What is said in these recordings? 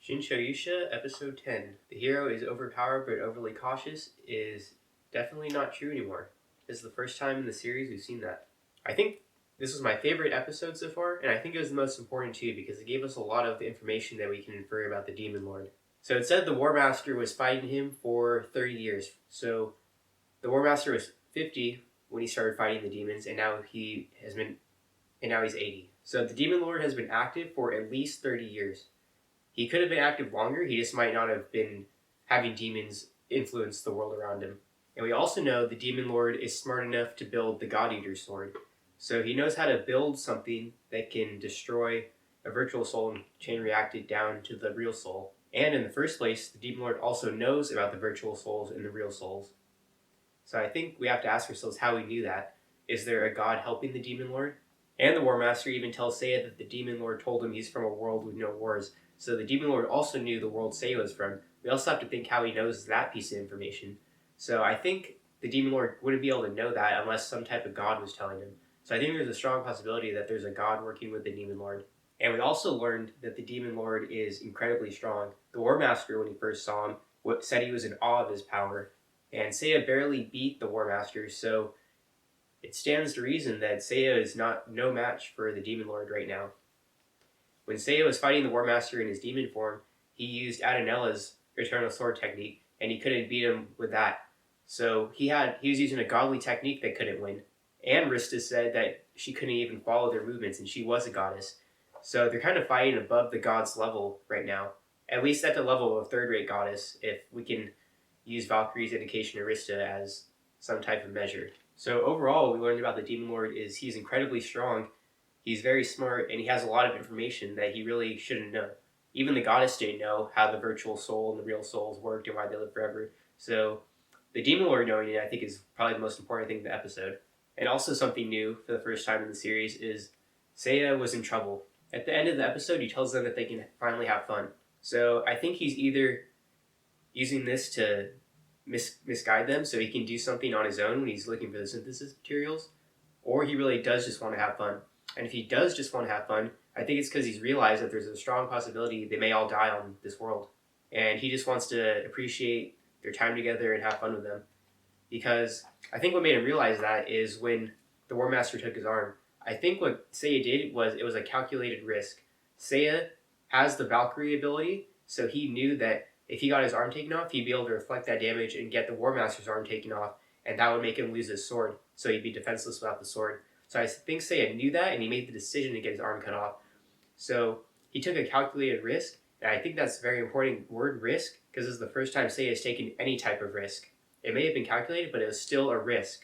Shinchou Yuusha, Episode 10. The hero is overpowered but overly cautious is definitely not true anymore. This is the first time in the series we've seen that. I think this was my favorite episode so far, and I think it was the most important too because it gave us a lot of information that we can infer about the Demon Lord. So it said the War Master was fighting him for 30 years. So the War Master was 50 when he started fighting the demons, and now he's 80. So the Demon Lord has been active for at least 30 years. He could have been active longer, he just might not have been having demons influence the world around him. And we also know the Demon Lord is smart enough to build the God Eater sword. So he knows how to build something that can destroy a virtual soul and chain react it down to the real soul. And in the first place, the Demon Lord also knows about the virtual souls and the real souls. So I think we have to ask ourselves how we knew that. Is there a God helping the Demon Lord? And the War Master even tells Seiya that the Demon Lord told him he's from a world with no wars. So the Demon Lord also knew the world Seiya was from. We also have to think how he knows that piece of information. So I think the Demon Lord wouldn't be able to know that unless some type of God was telling him. So I think there's a strong possibility that there's a God working with the Demon Lord. And we also learned that the Demon Lord is incredibly strong. The War Master, when he first saw him, said he was in awe of his power. And Seiya barely beat the War Master, so it stands to reason that Seiya is no match for the Demon Lord right now. When Seiya was fighting the War Master in his demon form, he used Adonella's Eternal Sword technique, and he couldn't beat him with that. So he was using a godly technique that couldn't win. And Rista said that she couldn't even follow their movements, and she was a goddess. So they're kind of fighting above the god's level right now. At least at the level of a third-rate goddess, if we can use Valkyrie's indication of Rista as some type of measure. So overall, what we learned about the Demon Lord is he's incredibly strong, he's very smart, and he has a lot of information that he really shouldn't know. Even the goddess didn't know how the virtual soul and the real souls worked and why they live forever. So the Demon Lord knowing it, I think, is probably the most important thing in the episode. And also something new for the first time in the series is Seiya was in trouble. At the end of the episode, he tells them that they can finally have fun. So I think he's either using this to misguide them so he can do something on his own when he's looking for the synthesis materials, or he really does just want to have fun. And if he does just want to have fun, I think it's because he's realized that there's a strong possibility they may all die on this world. And he just wants to appreciate their time together and have fun with them. Because I think what made him realize that is when the War Master took his arm. I think what Seiya did was it was a calculated risk. Seiya has the Valkyrie ability, so he knew that if he got his arm taken off, he'd be able to reflect that damage and get the War Master's arm taken off, and that would make him lose his sword, so he'd be defenseless without the sword. So I think Seiya knew that, and he made the decision to get his arm cut off. So he took a calculated risk, and I think that's a very important word, risk, because this is the first time Seiya has taken any type of risk. It may have been calculated, but it was still a risk,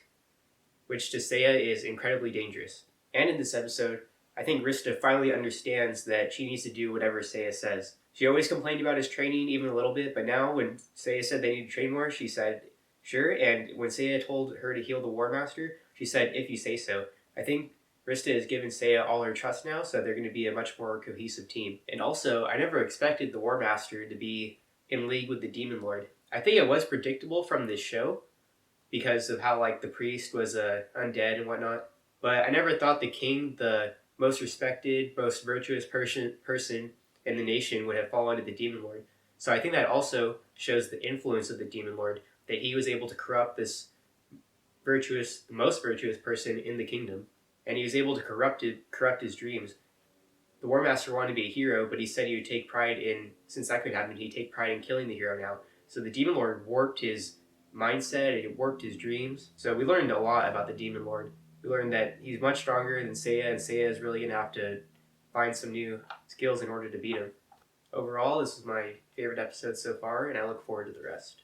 which to Seiya is incredibly dangerous. And in this episode, I think Rista finally understands that she needs to do whatever Seiya says. She always complained about his training even a little bit, but now when Seiya said they need to train more, she said, sure. And when Seiya told her to heal the War Master, she said, if you say so. I think Rista has given Seiya all her trust now, so they're going to be a much more cohesive team. And also, I never expected the War Master to be in league with the Demon Lord. I think it was predictable from this show because of how the priest was undead and whatnot. But I never thought the king, the most respected, most virtuous person in the nation, would have fallen to the Demon Lord. So I think that also shows the influence of the Demon Lord, that he was able to corrupt this most virtuous person in the kingdom, and he was able to corrupt his dreams. The War Master wanted to be a hero, but he said he would take pride in, since that could happen, he'd take pride in killing the hero now. So the Demon Lord warped his mindset, and it warped his dreams. So we learned a lot about the Demon Lord. We learned that he's much stronger than Seiya, and Seiya is really going to have to find some new skills in order to beat him. Overall, this is my favorite episode so far, and I look forward to the rest.